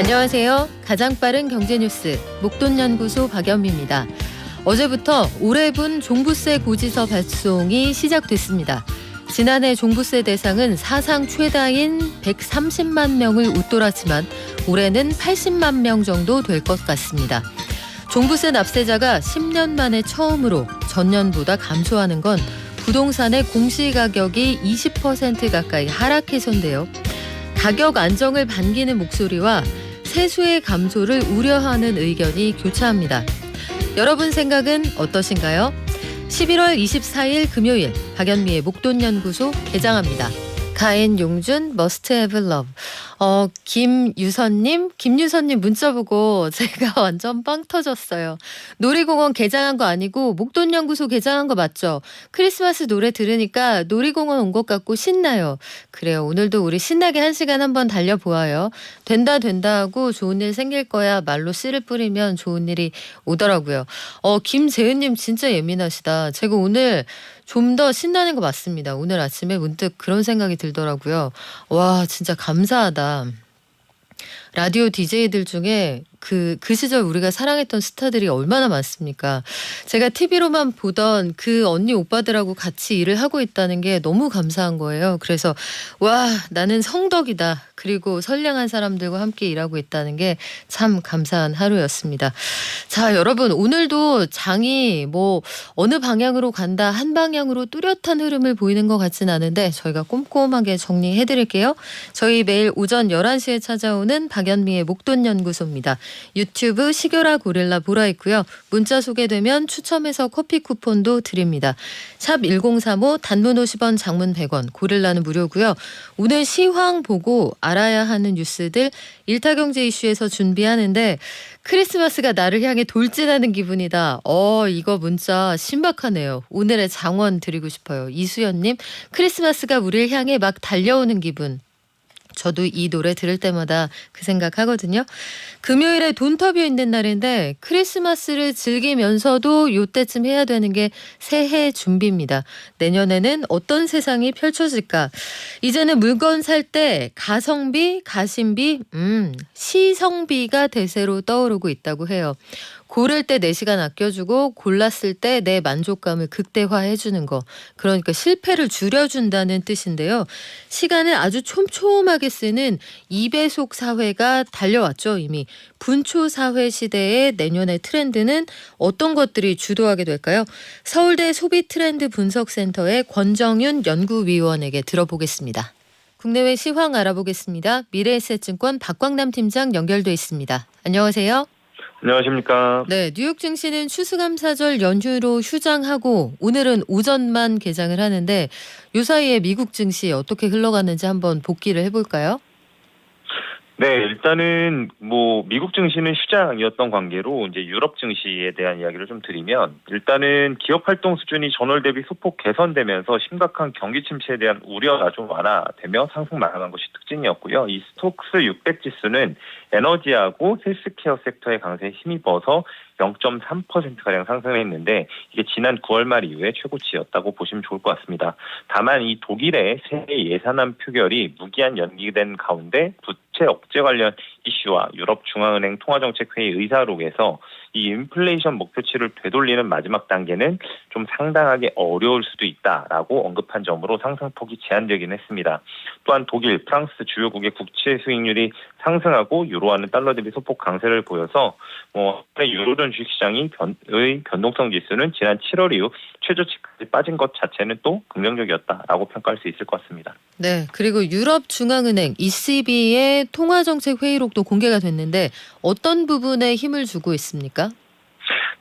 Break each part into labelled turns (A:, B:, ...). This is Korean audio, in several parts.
A: 안녕하세요. 가장 빠른 경제뉴스 목돈연구소 박연미입니다. 어제부터 올해분 종부세 고지서 발송이 시작됐습니다. 지난해 종부세 대상은 사상 최다인 130만 명을 웃돌았지만 올해는 80만 명 정도 될 것 같습니다. 종부세 납세자가 10년 만에 처음으로 전년보다 감소하는 건 부동산의 공시가격이 20% 가까이 하락해서인데요. 가격 안정을 반기는 목소리와 세수의 감소를 우려하는 의견이 교차합니다. 여러분 생각은 어떠신가요? 11월 24일 금요일 박연미의 목돈연구소 개장합니다. 가인용준 Must Have Love. 김유선님 문자 보고 제가 완전 빵 터졌어요. 놀이공원 개장한 거 아니고 목돈연구소 개장한 거 맞죠? 크리스마스 노래 들으니까 놀이공원 온 것 같고 신나요. 그래요. 오늘도 우리 신나게 1시간 한번 달려보아요. 된다 하고 좋은 일 생길 거야 말로 씨를 뿌리면 좋은 일이 오더라고요. 김재은님 진짜 예민하시다. 제가 오늘 좀 더 신나는 거 맞습니다. 오늘 아침에 문득 그런 생각이 들더라고요. 와 진짜 감사하다. 라디오 DJ들 중에 그 시절 우리가 사랑했던 스타들이 얼마나 많습니까? 제가 TV로만 보던 그 언니 오빠들하고 같이 일을 하고 있다는 게 너무 감사한 거예요. 그래서 와 나는 성덕이다. 그리고 선량한 사람들과 함께 일하고 있다는 게 참 감사한 하루였습니다. 자 여러분 오늘도 장이 어느 방향으로 간다 한 방향으로 뚜렷한 흐름을 보이는 것 같진 않은데 저희가 꼼꼼하게 정리해드릴게요. 저희 매일 오전 11시에 찾아오는 박연미의 목돈연구소입니다. 유튜브 시교라 고릴라 보라 있고요. 문자 소개되면 추첨해서 커피 쿠폰도 드립니다. 샵 1035 단문 50원 장문 100원 고릴라는 무료고요. 오늘 시황 보고 알아야 하는 뉴스들 일타경제 이슈에서 준비하는데 크리스마스가 나를 향해 돌진하는 기분이다. 이거 문자 신박하네요. 오늘의 장원 드리고 싶어요. 이수연님 크리스마스가 우리를 향해 막 달려오는 기분. 저도 이 노래 들을 때마다 그 생각하거든요. 금요일에 돈터뷰 있는 날인데 크리스마스를 즐기면서도 요때쯤 해야 되는 게 새해 준비입니다. 내년에는 어떤 세상이 펼쳐질까? 이제는 물건 살 때 가성비, 가심비, 시성비가 대세로 떠오르고 있다고 해요. 고를 때 4시간 아껴주고 골랐을 때 내 만족감을 극대화해주는 거. 그러니까 실패를 줄여준다는 뜻인데요. 시간을 아주 촘촘하게 쓰는 2배속 사회가 달려왔죠. 이미. 분초 사회 시대의 내년의 트렌드는 어떤 것들이 주도하게 될까요? 서울대 소비트렌드 분석센터의 권정윤 연구위원에게 들어보겠습니다. 국내외 시황 알아보겠습니다. 미래에셋증권 박광남 팀장 연결돼 있습니다. 안녕하세요.
B: 안녕하십니까.
A: 네, 뉴욕 증시는 추수감사절 연휴로 휴장하고 오늘은 오전만 개장을 하는데 요 사이에 미국 증시 어떻게 흘러갔는지 한번 복기를 해볼까요?
B: 네, 일단은 미국 증시는 휴장이었던 관계로 이제 유럽 증시에 대한 이야기를 좀 드리면 일단은 기업 활동 수준이 전월 대비 소폭 개선되면서 심각한 경기 침체에 대한 우려가 좀 완화되며 상승 마감한 것이 특징이었고요. 이 스톡스 600 지수는 에너지하고 헬스케어 섹터의 강세에 힘입어서 0.3%가량 상승했는데 이게 지난 9월 말 이후에 최고치였다고 보시면 좋을 것 같습니다. 다만 이 독일의 새해 예산안 표결이 무기한 연기된 가운데 부채 억제 관련 이슈와 유럽 중앙은행 통화정책회의 의사록에서 이 인플레이션 목표치를 되돌리는 마지막 단계는 좀 상당하게 어려울 수도 있다라고 언급한 점으로 상승폭이 제한되긴 했습니다. 또한 독일, 프랑스 주요국의 국채 수익률이 상승하고 유로화는 달러 대비 소폭 강세를 보여서 유로존 주식시장의 변동성 지수는 지난 7월 이후 최저치까지 빠진 것 자체는 또 긍정적이었다라고 평가할 수 있을 것 같습니다.
A: 네, 그리고 유럽 중앙은행 ECB의 통화정책 회의록도 공개가 됐는데 어떤 부분에 힘을 주고 있습니까?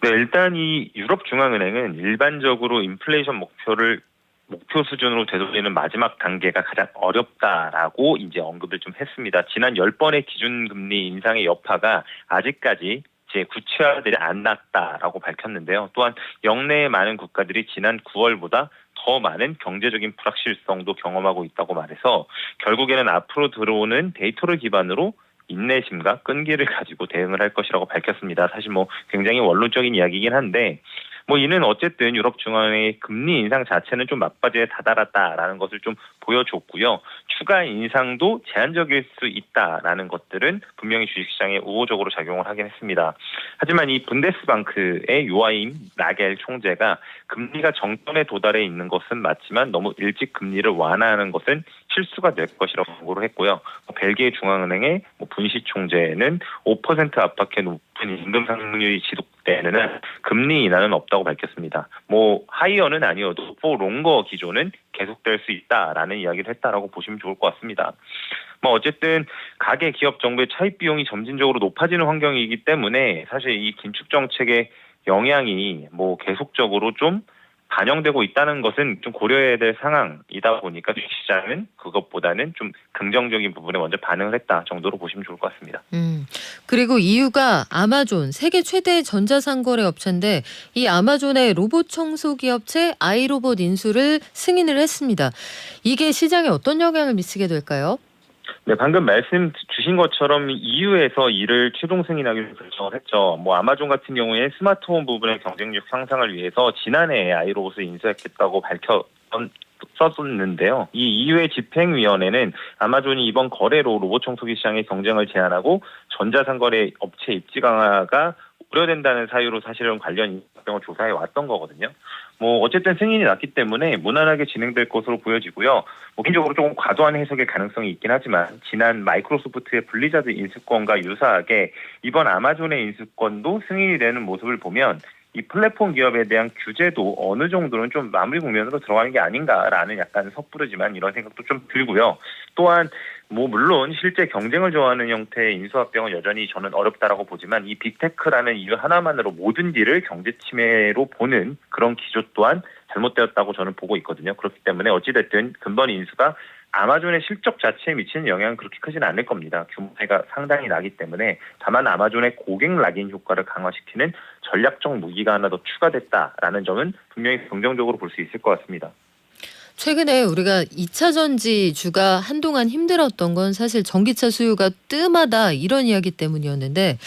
B: 네, 일단 이 유럽 중앙은행은 일반적으로 인플레이션 목표 수준으로 되돌리는 마지막 단계가 가장 어렵다라고 이제 언급을 좀 했습니다. 지난 10번의 기준금리 인상의 여파가 아직까지 구체화되지 않았다라고 밝혔는데요. 또한 역내의 많은 국가들이 지난 9월보다 더 많은 경제적인 불확실성도 경험하고 있다고 말해서 결국에는 앞으로 들어오는 데이터를 기반으로 인내심과 끈기를 가지고 대응을 할 것이라고 밝혔습니다. 사실 굉장히 원론적인 이야기이긴 한데 뭐 이는 어쨌든 유럽중앙의 금리 인상 자체는 좀 막바지에 다다랐다라는 것을 좀 보여줬고요. 추가 인상도 제한적일 수 있다라는 것들은 분명히 주식시장에 우호적으로 작용을 하긴 했습니다. 하지만 이 분데스방크의 요아임 라겔 총재가 금리가 정점에 도달해 있는 것은 맞지만 너무 일찍 금리를 완화하는 것은 실수가 될 것이라고 경고를 했고요. 벨기에 중앙은행의 분시 총재는 5% 압박해 높은 임금 상승률이 지속되는 한 금리 인하는 없다고 밝혔습니다. 하이어는 아니어도 롱거 기조는 계속될 수 있다라는 이야기를 했다라고 보시면 좋을 것 같습니다. 어쨌든 가계 기업 정부의 차입 비용이 점진적으로 높아지는 환경이기 때문에 사실 이 긴축 정책의 영향이 계속적으로 좀 반영되고 있다는 것은 좀 고려해야 될 상황이다 보니까 주식시장은 그것보다는 좀 긍정적인 부분에 먼저 반응을 했다 정도로 보시면 좋을 것 같습니다.
A: 그리고 이유가 아마존, 세계 최대 전자상거래 업체인데 이 아마존의 로봇 청소기 업체 아이로봇 인수를 승인을 했습니다. 이게 시장에 어떤 영향을 미치게 될까요?
B: 네, 방금 말씀 주신 것처럼 EU에서 이를 최종 승인하기로 결정을 했죠. 아마존 같은 경우에 스마트홈 부분의 경쟁력 향상을 위해서 지난해에 아이로봇을 인수했다고 썼었는데요. 이 EU의 집행위원회는 아마존이 이번 거래로 로봇 청소기 시장의 경쟁을 제한하고 전자상거래 업체 입지 강화가 우려된다는 사유로 사실은 관련 인수합병을 조사해 왔던 거거든요. 어쨌든 승인이 났기 때문에 무난하게 진행될 것으로 보여지고요. 개인적으로 조금 과도한 해석의 가능성이 있긴 하지만 지난 마이크로소프트의 블리자드 인수권과 유사하게 이번 아마존의 인수권도 승인이 되는 모습을 보면 이 플랫폼 기업에 대한 규제도 어느 정도는 좀 마무리 국면으로 들어가는 게 아닌가라는 약간 섣부르지만 이런 생각도 좀 들고요. 또한 물론 실제 경쟁을 좋아하는 형태의 인수합병은 여전히 저는 어렵다라고 보지만 이 빅테크라는 이유 하나만으로 모든 일을 경제 침해로 보는 그런 기조 또한 잘못되었다고 저는 보고 있거든요. 그렇기 때문에 어찌됐든 근본 인수가 아마존의 실적 자체에 미치는 영향은 그렇게 크지는 않을 겁니다. 규모가 상당히 나기 때문에 다만 아마존의 고객 락인 효과를 강화시키는 전략적 무기가 하나 더 추가됐다라는 점은 분명히 긍정적으로 볼 수 있을 것 같습니다.
A: 최근에 우리가 2차 전지주가 한동안 힘들었던 건 사실 전기차 수요가 뜸하다 이런 이야기 때문이었는데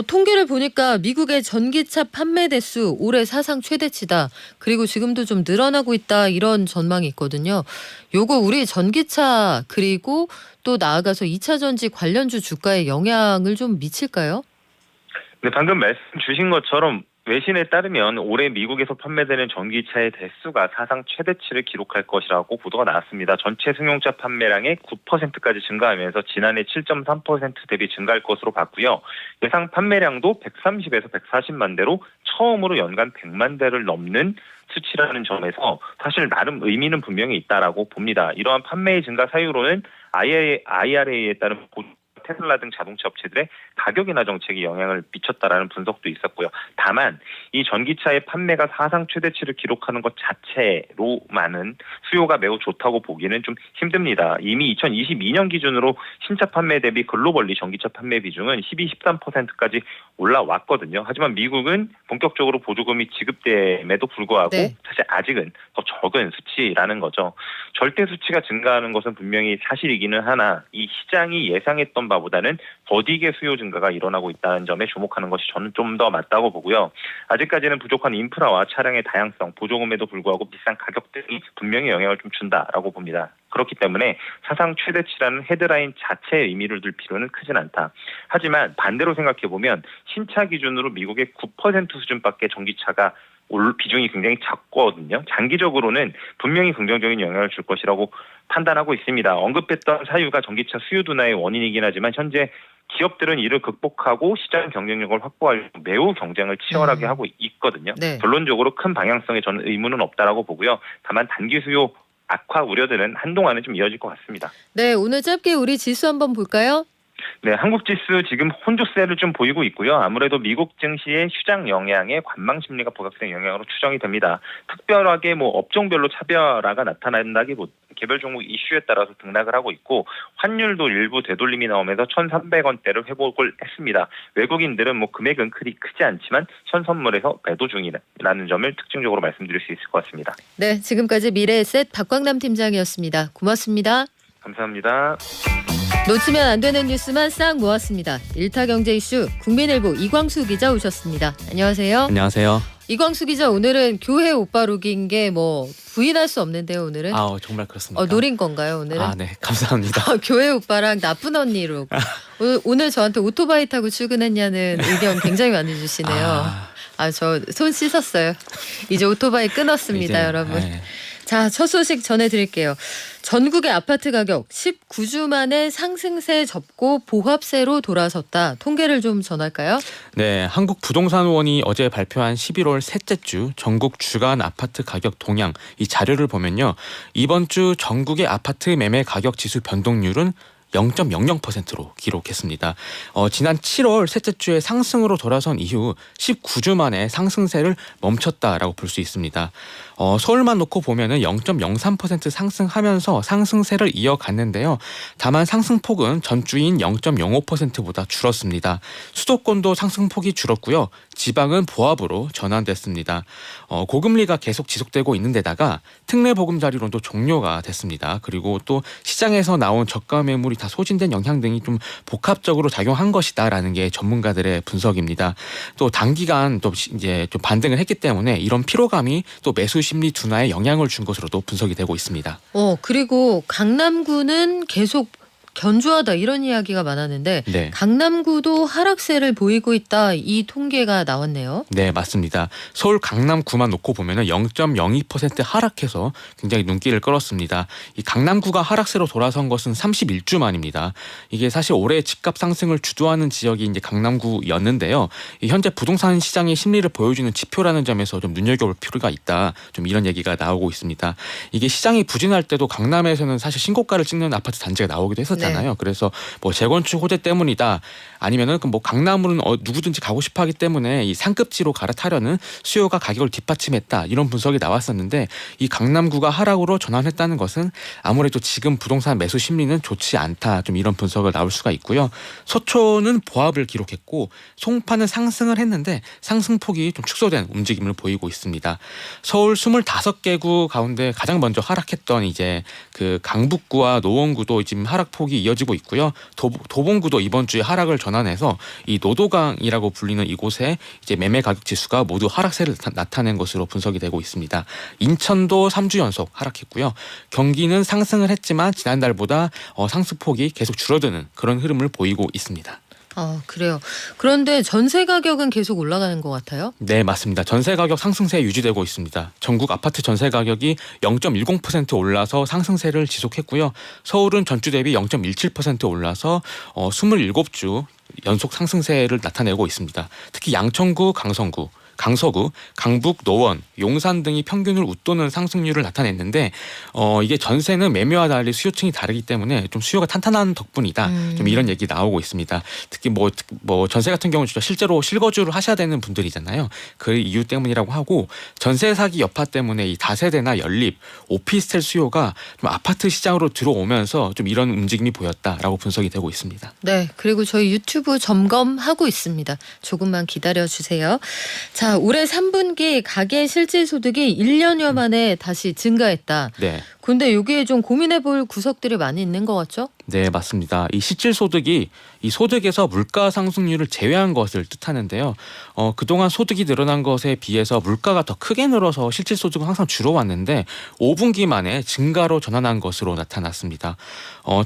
A: 통계를 보니까 미국의 전기차 판매 대수 올해 사상 최대치다. 그리고 지금도 좀 늘어나고 있다 이런 전망이 있거든요. 요거 우리 전기차 그리고 또 나아가서 2차 전지 관련주 주가에 영향을 좀 미칠까요?
B: 네, 방금 말씀 주신 것처럼 외신에 따르면 올해 미국에서 판매되는 전기차의 대수가 사상 최대치를 기록할 것이라고 보도가 나왔습니다. 전체 승용차 판매량의 9%까지 증가하면서 지난해 7.3% 대비 증가할 것으로 봤고요. 예상 판매량도 130에서 140만 대로 처음으로 연간 100만 대를 넘는 수치라는 점에서 사실 나름 의미는 분명히 있다라고 봅니다. 이러한 판매의 증가 사유로는 IRA에 따른 테슬라 등 자동차 업체들의 가격 인하 정책이 영향을 미쳤다라는 분석도 있었고요. 다만 이 전기차의 판매가 사상 최대치를 기록하는 것 자체로만은 수요가 매우 좋다고 보기는 좀 힘듭니다. 이미 2022년 기준으로 신차 판매 대비 글로벌리 전기차 판매 비중은 12-13%까지 올라왔거든요. 하지만 미국은 본격적으로 보조금이 지급됨에도 불구하고 사실 아직은 더 적은 수치라는 거죠. 절대 수치가 증가하는 것은 분명히 사실이기는 하나 이 시장이 예상했던 바보다는 더디게 수요 증가가 일어나고 있다는 점에 주목하는 것이 저는 좀 더 맞다고 보고요. 아직까지는 부족한 인프라와 차량의 다양성, 보조금에도 불구하고 비싼 가격 등이 분명히 영향을 좀 준다라고 봅니다. 그렇기 때문에 사상 최대치라는 헤드라인 자체의 의미를 둘 필요는 크진 않다. 하지만 반대로 생각해보면 신차 기준으로 미국의 9% 수준밖에 전기차가 비중이 굉장히 작거든요. 장기적으로는 분명히 긍정적인 영향을 줄 것이라고 판단하고 있습니다. 언급했던 사유가 전기차 수요 둔화의 원인이긴 하지만 현재 기업들은 이를 극복하고 시장 경쟁력을 확보하려고 매우 경쟁을 치열하게 하고 있거든요. 결론적으로 큰 방향성에 저는 의문은 없다라고 보고요. 다만 단기 수요 악화 우려들은 한동안은 좀 이어질 것 같습니다.
A: 네, 오늘 짧게 우리 지수 한번 볼까요?
B: 네, 한국 지수 지금 혼조세를 좀 보이고 있고요. 아무래도 미국 증시의 휴장 영향에 관망 심리가 부각된 영향으로 추정이 됩니다. 특별하게 업종별로 차별화가 나타난다기보다 개별 종목 이슈에 따라서 등락을 하고 있고 환율도 일부 되돌림이 나오면서 1,300원대를 회복을 했습니다. 외국인들은 금액은 그리 크지 않지만 현선물에서 매도 중이라는 점을 특징적으로 말씀드릴 수 있을 것 같습니다.
A: 네, 지금까지 미래에셋 박광남 팀장이었습니다. 고맙습니다.
B: 감사합니다.
A: 놓치면 안 되는 뉴스만 싹 모았습니다. 일타 경제 이슈 국민일보 이광수 기자 오셨습니다. 안녕하세요.
C: 안녕하세요.
A: 이광수 기자 오늘은 교회 오빠룩인 게 뭐 부인할 수 없는데요. 오늘은
C: 정말 그렇습니까?
A: 노린 건가요 오늘은?
C: 네, 감사합니다.
A: 교회 오빠랑 나쁜 언니룩. 오늘 저한테 오토바이 타고 출근했냐는 의견 굉장히 많이 주시네요. 저 손 씻었어요. 이제 오토바이 끊었습니다, 여러분.
C: 네.
A: 자, 첫 소식 전해드릴게요. 전국의 아파트 가격 19주 만에 상승세 접고 보합세로 돌아섰다. 통계를 좀 전할까요?
C: 네, 한국부동산원이 어제 발표한 11월 셋째 주 전국 주간 아파트 가격 동향 이 자료를 보면요. 이번 주 전국의 아파트 매매 가격 지수 변동률은 0.00%로 기록했습니다. 지난 7월 셋째 주에 상승으로 돌아선 이후 19주 만에 상승세를 멈췄다라고 볼 수 있습니다. 서울만 놓고 보면은 0.03% 상승하면서 상승세를 이어갔는데요. 다만 상승폭은 전주인 0.05%보다 줄었습니다. 수도권도 상승폭이 줄었고요. 지방은 보합으로 전환됐습니다. 고금리가 계속 지속되고 있는 데다가 특례 보금자리론도 종료가 됐습니다. 그리고 또 시장에서 나온 저가 매물이 다 소진된 영향 등이 좀 복합적으로 작용한 것이다라는 게 전문가들의 분석입니다. 또 단기간 또 이제 좀 반등을 했기 때문에 이런 피로감이 또 매수 심리 둔화에 영향을 준 것으로도 분석이 되고 있습니다.
A: 그리고 강남구는 계속 견조하다 이런 이야기가 많았는데
C: 네.
A: 강남구도 하락세를 보이고 있다 이 통계가 나왔네요.
C: 네, 맞습니다. 서울 강남구만 놓고 보면은 0.02% 하락해서 굉장히 눈길을 끌었습니다. 이 강남구가 하락세로 돌아선 것은 31주 만입니다. 이게 사실 올해 집값 상승을 주도하는 지역이 이제 강남구였는데요. 현재 부동산 시장의 심리를 보여주는 지표라는 점에서 좀 눈여겨볼 필요가 있다. 좀 이런 얘기가 나오고 있습니다. 이게 시장이 부진할 때도 강남에서는 사실 신고가를 찍는 아파트 단지가 나오기도 했었잖아요. 그래서 뭐 재건축 호재 때문이다. 아니면은 뭐 강남으로는 누구든지 가고 싶어하기 때문에 이 상급지로 갈아타려는 수요가 가격을 뒷받침했다. 이런 분석이 나왔었는데 이 강남구가 하락으로 전환했다는 것은 아무래도 지금 부동산 매수 심리는 좋지 않다. 좀 이런 분석을 나올 수가 있고요. 서초는 보합을 기록했고 송파는 상승을 했는데 상승폭이 좀 축소된 움직임을 보이고 있습니다. 서울 25개구 가운데 가장 먼저 하락했던 이제 그 강북구와 노원구도 지금 하락폭이 이어지고 있고요. 도봉구도 이번 주에 하락을 전환해서 이 노도강이라고 불리는 이곳에 이제 매매 가격 지수가 모두 하락세를 나타낸 것으로 분석이 되고 있습니다. 인천도 3주 연속 하락했고요. 경기는 상승을 했지만 지난달보다 상승폭이 계속 줄어드는 그런 흐름을 보이고 있습니다.
A: 그래요. 그런데 전세 가격은 계속 올라가는 것 같아요?
C: 네, 맞습니다. 전세 가격 상승세 유지되고 있습니다. 전국 아파트 전세 가격이 0.10% 올라서 상승세를 지속했고요. 서울은 전주 대비 0.17% 올라서 27주 연속 상승세를 나타내고 있습니다. 특히 양천구, 강서구, 강북, 노원, 용산 등이 평균을 웃도는 상승률을 나타냈는데 이게 전세는 매매와 달리 수요층이 다르기 때문에 좀 수요가 탄탄한 덕분이다. 좀 이런 얘기 나오고 있습니다. 특히 뭐 전세 같은 경우는 진짜 실제로 실거주를 하셔야 되는 분들이잖아요. 그 이유 때문이라고 하고 전세 사기 여파 때문에 이 다세대나 연립, 오피스텔 수요가 좀 아파트 시장으로 들어오면서 좀 이런 움직임이 보였다라고 분석이 되고 있습니다.
A: 네, 그리고 저희 유튜브 점검하고 있습니다. 조금만 기다려 주세요. 자, 올해 3분기 가계 실질 소득이 1년여 만에 다시 증가했다.
C: 네.
A: 근데 여기에 좀 고민해 볼 구석들이 많이 있는 것 같죠?
C: 네, 맞습니다. 이 실질 소득이 이 소득에서 물가 상승률을 제외한 것을 뜻하는데요. 그동안 소득이 늘어난 것에 비해서 물가가 더 크게 늘어서 실질 소득은 항상 줄어왔는데 5분기 만에 증가로 전환한 것으로 나타났습니다.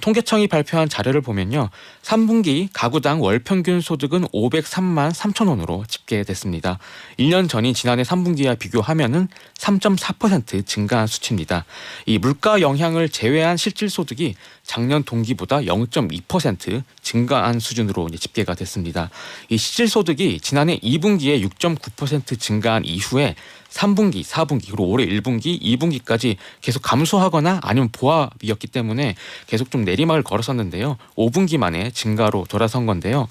C: 통계청이 발표한 자료를 보면요. 3분기 가구당 월 평균 소득은 503만 3천 원으로 집계됐습니다. 1년 전인 지난해 3분기와 비교하면은 3.4% 증가한 수치입니다. 이 물가 영향을 제외한 실질 소득이 작년 동기보다 0.2% 증가한 수준으로 이제 집계가 됐습니다. 이 실질 소득이 지난해 2분기에 6.9% 증가한 이후에 3분기, 4분기, 그리고 올해 1분기, 2분기까지 계속 감소하거나 아니면 보합이었기 때문에 계속 좀 내리막을 걸었었는데요. 5분기 만에 증가로 돌아선 건데요.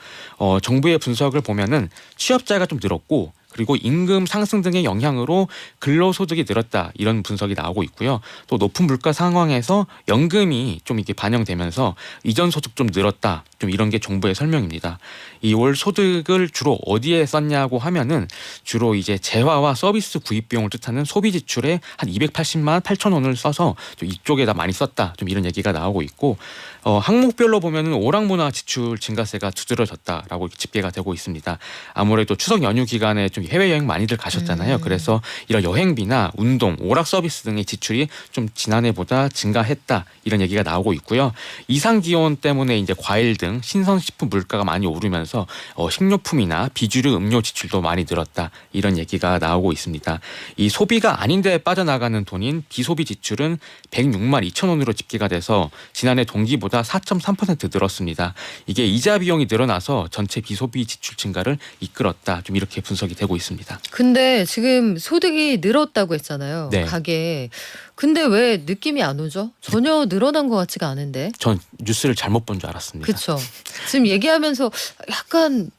C: 정부의 분석을 보면은 취업자가 좀 늘었고 그리고 임금 상승 등의 영향으로 근로소득이 늘었다 이런 분석이 나오고 있고요. 또 높은 물가 상황에서 연금이 좀 이렇게 반영되면서 이전 소득 좀 늘었다. 좀 이런 게 정부의 설명입니다. 이 올 소득을 주로 어디에 썼냐고 하면은 주로 이제 재화와 서비스 구입 비용을 뜻하는 소비 지출에 한 280만 8천 원을 써서 좀 이쪽에다 많이 썼다. 좀 이런 얘기가 나오고 있고 항목별로 보면은 오락문화 지출 증가세가 두드러졌다라고 집계가 되고 있습니다. 아무래도 추석 연휴 기간에 좀 해외여행 많이들 가셨잖아요. 그래서 이런 여행비나 운동, 오락 서비스 등의 지출이 좀 지난해보다 증가했다. 이런 얘기가 나오고 있고요. 이상 기온 때문에 이제 과일 등 신선식품 물가가 많이 오르면서 식료품이나 비주류 음료 지출도 많이 늘었다. 이런 얘기가 나오고 있습니다. 이 소비가 아닌데 빠져나가는 돈인 비소비 지출은 106만 2천 원으로 집계가 돼서 지난해 동기보다 4.3% 늘었습니다. 이게 이자 비용이 늘어나서 전체 비소비 지출 증가를 이끌었다. 좀 이렇게 분석이 되고 있습니다.
A: 근데 지금 소득이 늘었다고 했잖아요.
C: 네.
A: 가게에. 근데 왜 느낌이 안 오죠? 전혀 늘어난 것 같지가 않은데.
C: 전 뉴스를 잘못 본 줄 알았습니다.
A: 그렇죠. 지금 얘기하면서 약간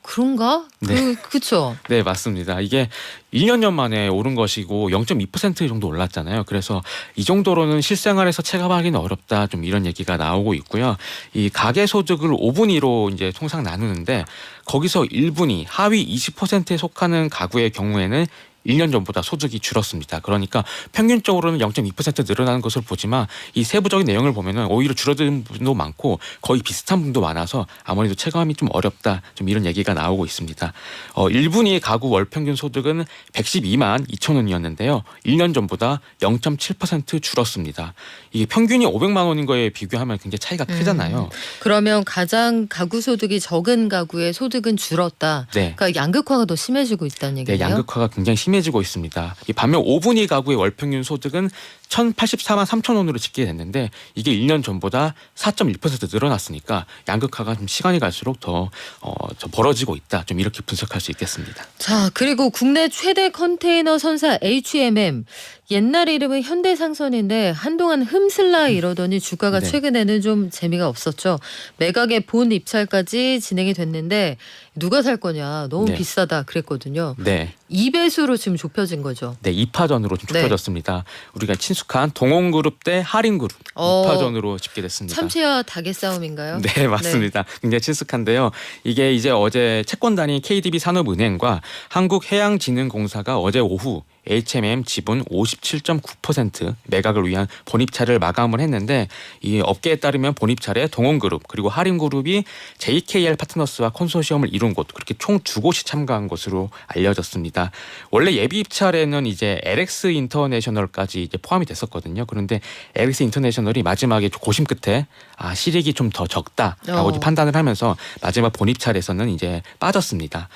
A: 그런가?
C: 네.
A: 그렇죠.
C: 네, 맞습니다. 이게 1년 전 만에 오른 것이고 0.2% 정도 올랐잖아요. 그래서 이 정도로는 실생활에서 체감하기는 어렵다. 좀 이런 얘기가 나오고 있고요. 이 가계 소득을 5분위로 이제 통상 나누는데 거기서 1분위 하위 20%에 속하는 가구의 경우에는 1년 전보다 소득이 줄었습니다. 그러니까 평균적으로는 0.2% 늘어나는 것을 보지만 이 세부적인 내용을 보면은 오히려 줄어든 분도 많고 거의 비슷한 분도 많아서 아무래도 체감이 좀 어렵다. 좀 이런 얘기가 나오고 있습니다. 1분위 가구 월 평균 소득은 112만 2천 원이었는데요. 1년 전보다 0.7% 줄었습니다. 이게 평균이 500만 원인 거에 비교하면 굉장히 차이가 크잖아요.
A: 그러면 가장 가구 소득이 적은 가구의 소득은 줄었다.
C: 네.
A: 그러니까 양극화가 더 심해지고 있다는 얘기예요.
C: 네, 양극화가 굉장히 심해지고 있습니다. 반면 5분위 가구의 월 평균 소득은 1,084만 3천 원으로 집계됐는데 이게 1년 전보다 4.1% 늘어났으니까 양극화가 좀 시간이 갈수록 더 벌어지고 있다. 좀 이렇게 분석할 수 있겠습니다.
A: 자, 그리고 국내 최대 컨테이너 선사 H&M. 옛날 이름은 현대상선인데 한동안 흠슬라 이러더니 주가가
C: 네.
A: 최근에는 좀 재미가 없었죠. 매각의 본 입찰까지 진행이 됐는데 누가 살 거냐. 너무
C: 네.
A: 비싸다 그랬거든요.
C: 네.
A: 2배수로 지금 좁혀진 거죠.
C: 네, 2파전으로 좀 좁혀졌습니다. 우리가 친숙한 동원그룹 대 하림그룹 2파전으로 집계됐습니다.
A: 참치와 닭의 싸움인가요?
C: 네, 맞습니다. 굉장히 친숙한데요. 이게 이제 어제 채권단이 KDB 산업은행과 한국해양진흥공사가 어제 오후 H&M 지분 57.9% 매각을 위한 본입찰을 마감을 했는데 이 업계에 따르면 본입찰에 동원그룹 그리고 하림그룹이 JKL 파트너스와 컨소시엄을 이룬 곳 그렇게 총 2곳이 참가한 것으로 알려졌습니다. 원래 예비 입찰에는 이제 LX 인터내셔널까지 이제 포함이 됐었거든요. 그런데 LX 인터내셔널이 마지막에 고심 끝에 실익이 좀 더 적다라고 판단을 하면서 마지막 본입찰에서는 이제 빠졌습니다.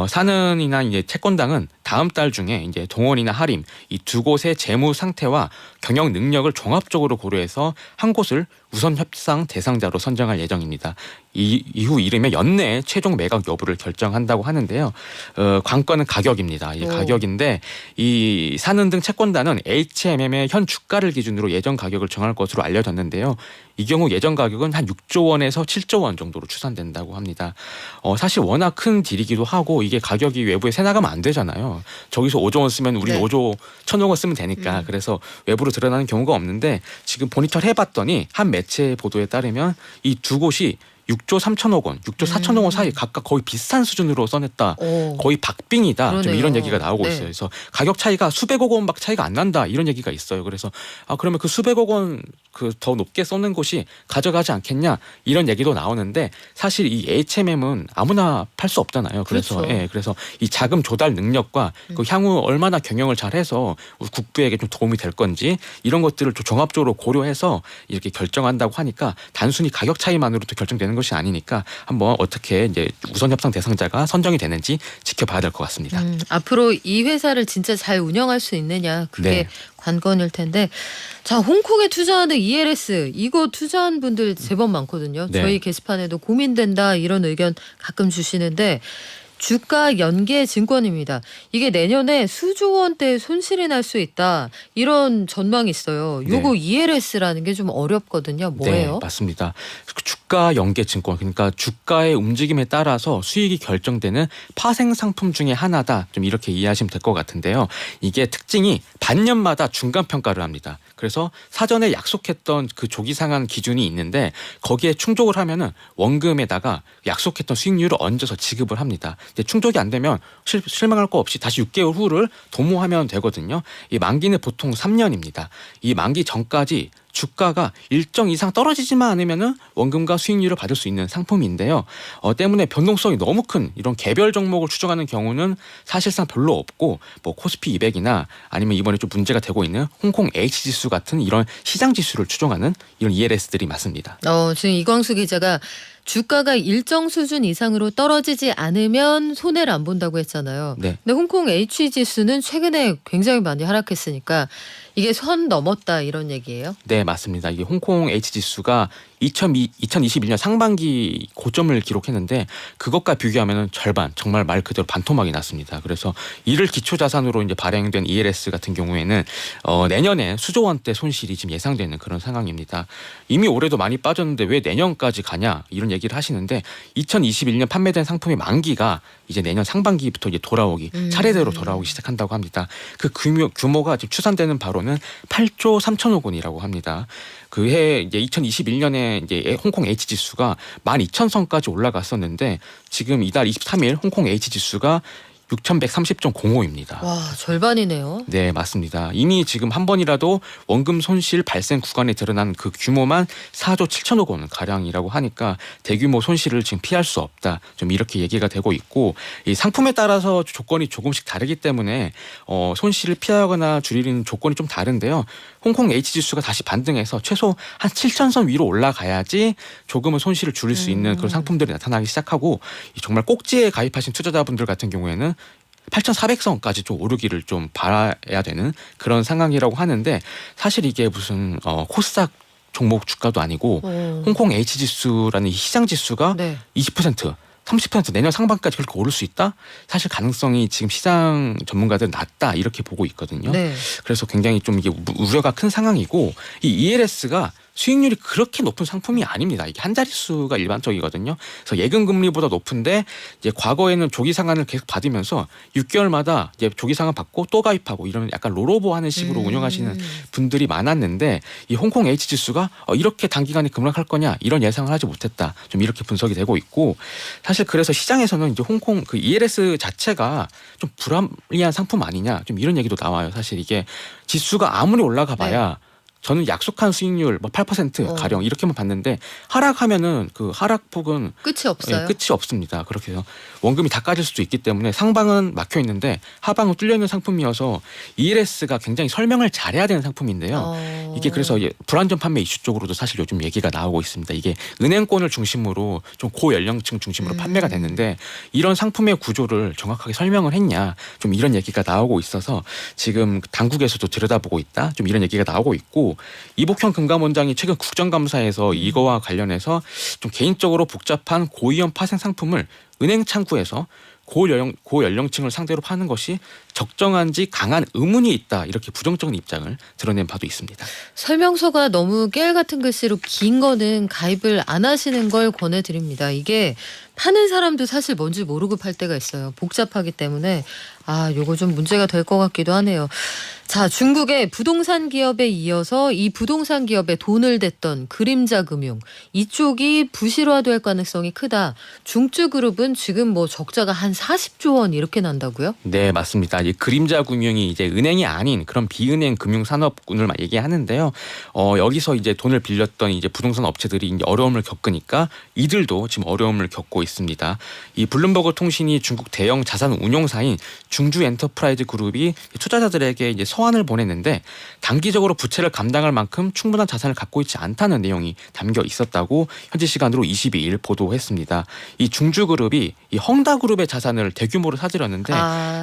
C: 사는이나 이제 채권당은 다음 달 중에 이제 동원이나 하림 이 두 곳의 재무 상태와 경영 능력을 종합적으로 고려해서 한 곳을 우선 협상 대상자로 선정할 예정입니다. 이후 이르면 연내에 최종 매각 여부를 결정한다고 하는데요. 관건은 가격입니다. 이 가격인데 이 사는 등 채권단은 H&M의 현 주가를 기준으로 예전 가격을 정할 것으로 알려졌는데요. 이 경우 예전 가격은 한 6조 원에서 7조 원 정도로 추산된다고 합니다. 사실 워낙 큰 딜이기도 하고 이게 가격이 외부에 새나가면 안 되잖아요. 저기서 5조 원 쓰면 우리 5조 1,000억 원 쓰면 되니까 그래서 외부로 드러나는 경우가 없는데 지금 본입찰 해봤더니 한 매체 보도에 따르면 이 두 곳이 6조 3천억 원, 6조 4천억 원 사이 각각 거의 비슷한 수준으로 써냈다. 거의 박빙이다. 좀
A: 그러네요.
C: 이런 얘기가 나오고
A: 네.
C: 있어요. 그래서 가격 차이가 수백억 원밖에 차이가 안 난다. 이런 얘기가 있어요. 그래서 그러면 그 수백억 원 그 더 높게 쏘는 곳이 가져가지 않겠냐 이런 얘기도 나오는데 사실 이 H&M은 아무나 팔 수 없잖아요. 그래서
A: 그렇죠.
C: 그래서 이 자금 조달 능력과 그 향후 얼마나 경영을 잘해서 국부에게 좀 도움이 될 건지 이런 것들을 좀 종합적으로 고려해서 이렇게 결정한다고 하니까 단순히 가격 차이만으로도 결정되는 것이 아니니까 한번 어떻게 이제 우선 협상 대상자가 선정이 되는지 지켜봐야 될 것 같습니다.
A: 앞으로 이 회사를 진짜 잘 운영할 수 있느냐 그게
C: 네.
A: 관건일 텐데 자 홍콩에 투자하는 ELS 이거 투자한 분들 제법 많거든요.
C: 네.
A: 저희 게시판에도 고민된다 이런 의견 가끔 주시는데 주가 연계 증권입니다. 이게 내년에 수조 원대의 손실이 날 수 있다. 이런 전망이 있어요. 요거 ELS라는 게 좀 어렵거든요. 뭐예요?
C: 네, 맞습니다. 주가 연계 증권, 그러니까 주가의 움직임에 따라서 수익이 결정되는 파생 상품 중에 하나다. 좀 이렇게 이해하시면 될 것 같은데요. 이게 특징이 반년마다 중간 평가를 합니다. 그래서 사전에 약속했던 그 조기 상한 기준이 있는데 거기에 충족을 하면은 원금에다가 약속했던 수익률을 얹어서 지급을 합니다. 근데 충족이 안 되면 실망할 거 없이 다시 6개월 후를 도모하면 되거든요. 이 만기는 보통 3년입니다. 이 만기 전까지 주가가 일정 이상 떨어지지만 않으면은 원금과 수익률을 받을 수 있는 상품인데요. 때문에 변동성이 너무 큰 이런 개별 종목을 추정하는 경우는 사실상 별로 없고 뭐 코스피 200이나 아니면 이번에 좀 문제가 되고 있는 홍콩 H 지수 같은 이런 시장 지수를 추정하는 이런 ELS들이 많습니다.
A: 지금 이광수 기자가 주가가 일정 수준 이상으로 떨어지지 않으면 손해를 안 본다고 했잖아요.
C: 네.
A: 근데 홍콩 H 지수는 최근에 굉장히 많이 하락했으니까 이게 선 넘었다 이런 얘기예요?
C: 네, 맞습니다. 이게 홍콩 H 지수가 2021년 상반기 고점을 기록했는데 그것과 비교하면 절반, 정말 말 그대로 반토막이 났습니다. 그래서 이를 기초 자산으로 이제 발행된 ELS 같은 경우에는 내년에 수조 원대 손실이 지금 예상되는 그런 상황입니다. 이미 올해도 많이 빠졌는데 왜 내년까지 가냐 이런 얘기를 하시는데 2021년 판매된 상품의 만기가 이제 내년 상반기부터 이제 돌아오기 차례대로 돌아오기 시작한다고 합니다. 그 규모가 지금 추산되는 바로는 8조 3천억 원이라고 합니다. 그해 이제 2021년에 이제 홍콩 H 지수가 12,000선까지 올라갔었는데 지금 이달 23일 홍콩 H 지수가 6,130.05입니다.
A: 와, 절반이네요.
C: 네, 맞습니다. 이미 지금 한 번이라도 원금 손실 발생 구간에 드러난 그 규모만 4조 7천억 원 가량이라고 하니까 대규모 손실을 지금 피할 수 없다. 좀 이렇게 얘기가 되고 있고 이 상품에 따라서 조건이 조금씩 다르기 때문에 손실을 피하거나 줄이는 조건이 좀 다른데요. 홍콩 H 지수가 다시 반등해서 최소 한 7,000선 위로 올라가야지 조금은 손실을 줄일 수 있는 그런 상품들이 나타나기 시작하고 정말 꼭지에 가입하신 투자자분들 같은 경우에는 8,400선까지 좀 오르기를 좀 바라야 되는 그런 상황이라고 하는데 사실 이게 무슨 코스닥 종목 주가도 아니고 홍콩 H 지수라는 이 시장 지수가
A: 네.
C: 20% 30% 내년 상반까지 그렇게 오를 수 있다? 사실 가능성이 지금 시장 전문가들은 낮다 이렇게 보고 있거든요.
A: 네.
C: 그래서 굉장히 좀 이게 우려가 큰 상황이고 이 ELS가 수익률이 그렇게 높은 상품이 아닙니다. 이게 한 자릿수가 일반적이거든요. 그래서 예금 금리보다 높은데 이제 과거에는 조기 상한을 계속 받으면서 6개월마다 이제 조기 상한 받고 또 가입하고 이러면 약간 롤오버 하는 식으로 운영하시는 분들이 많았는데 이 홍콩 H 지수가 이렇게 단기간에 급락할 거냐 이런 예상을 하지 못했다. 좀 이렇게 분석이 되고 있고 사실 그래서 시장에서는 이제 홍콩 그 ELS 자체가 좀 불합리한 상품 아니냐 좀 이런 얘기도 나와요. 사실 이게 지수가 아무리 올라가 봐야 저는 약속한 수익률 뭐 8% 가령 이렇게만 봤는데 하락하면은 그 하락폭은
A: 끝이 없어요.
C: 끝이 없습니다. 그렇게 해서 원금이 다 까질 수도 있기 때문에 상방은 막혀 있는데 하방은 뚫려 있는 상품이어서 ELS가 굉장히 설명을 잘해야 되는 상품인데요. 이게 그래서 불안전 판매 이슈 쪽으로도 사실 요즘 얘기가 나오고 있습니다. 이게 은행권을 중심으로 좀 고연령층 중심으로 판매가 됐는데 이런 상품의 구조를 정확하게 설명을 했냐 좀 이런 얘기가 나오고 있어서 지금 당국에서도 들여다보고 있다 좀 이런 얘기가 나오고 있고 이복형 금감원장이 최근 국정감사에서 이거와 관련해서 좀 개인적으로 복잡한 고위험 파생 상품을 은행 창구에서 고연령층을 상대로 파는 것이 적정한지 강한 의문이 있다 이렇게 부정적인 입장을 드러낸 바도 있습니다.
A: 설명서가 너무 깨알 같은 글씨로 긴 거는 가입을 안 하시는 걸 권해드립니다. 이게 파는 사람도 사실 뭔지 모르고 팔 때가 있어요. 복잡하기 때문에 요거 좀 문제가 될 것 같기도 하네요. 자, 중국의 부동산 기업에 이어서 이 부동산 기업에 돈을 댔던 그림자 금융 이쪽이 부실화될 가능성이 크다. 중쯔그룹은 지금 뭐 적자가 한 40조 원 이렇게 난다고요?
C: 네, 맞습니다. 이 그림자 금융이 이제 은행이 아닌 그런 비은행 금융 산업군을 얘기하는데요. 여기서 이제 돈을 빌렸던 이제 부동산 업체들이 이제 어려움을 겪으니까 이들도 지금 어려움을 겪고 있습니다. 이 블룸버그 통신이 중국 대형 자산 운용사인 중주 엔터프라이즈 그룹이 투자자들에게 이제 서한을 보냈는데 단기적으로 부채를 감당할 만큼 충분한 자산을 갖고 있지 않다는 내용이 담겨 있었다고 현지 시간으로 22일 보도했습니다. 이 중주그룹이 이 헝다그룹의 자산을 대규모로 사들였는데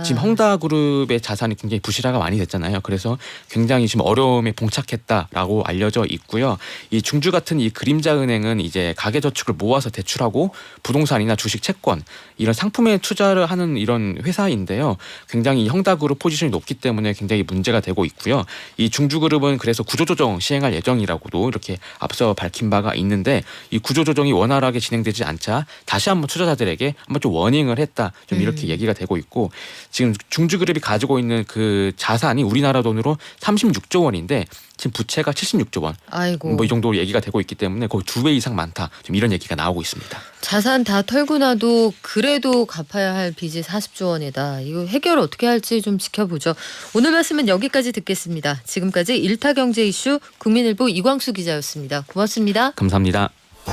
C: 지금 헝다그룹의 자산이 굉장히 부실화가 많이 됐잖아요. 그래서 굉장히 지금 어려움에 봉착했다라고 알려져 있고요. 이 중주 같은 이 그림자은행은 이제 가계저축을 모아서 대출하고 부동산 부동산이나 주식 채권 이런 상품에 투자를 하는 이런 회사인데요. 굉장히 형다그룹 포지션이 높기 때문에 굉장히 문제가 되고 있고요. 이 중주그룹은 그래서 구조조정 시행할 예정이라고도 이렇게 앞서 밝힌 바가 있는데 이 구조조정이 원활하게 진행되지 않자 다시 한번 투자자들에게 한번 좀 워닝을 했다. 좀 이렇게 얘기가 되고 있고 지금 중주그룹이 가지고 있는 그 자산이 우리나라 돈으로 36조 원인데 지금 부채가 76조 원.
A: 아이고.
C: 뭐 이 정도로 얘기가 되고 있기 때문에 거의 2배 이상 많다. 좀 이런 얘기가 나오고 있습니다.
A: 자산 다 털고 나도 그래도 갚아야 할 빚이 40조 원이다. 이거 해결 어떻게 할지 좀 지켜보죠. 오늘 말씀은 여기까지 듣겠습니다. 지금까지 일타경제 이슈 국민일보 이광수 기자였습니다. 고맙습니다.
C: 감사합니다.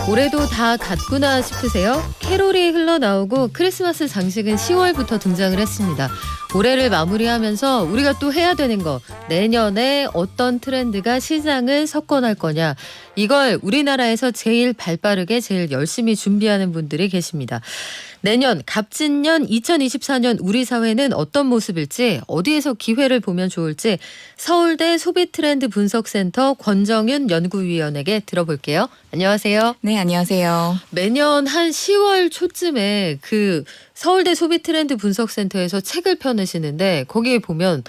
A: 올해도 다 갔구나 싶으세요? 캐롤이 흘러나오고 크리스마스 장식은 10월부터 등장을 했습니다. 올해를 마무리하면서 우리가 또 해야 되는 거, 내년에 어떤 트렌드가 시장을 석권할 거냐, 이걸 우리나라에서 제일 발빠르게 제일 열심히 준비하는 분들이 계십니다. 내년 갑진년 2024년 우리 사회는 어떤 모습일지, 어디에서 기회를 보면 좋을지 서울대 소비트렌드 분석센터 권정윤 연구위원에게 들어볼게요. 안녕하세요.
D: 네, 안녕하세요.
A: 매년 한 10월 초쯤에 그 서울대 소비트렌드 분석센터에서 책을 펴내시는데 거기에 보면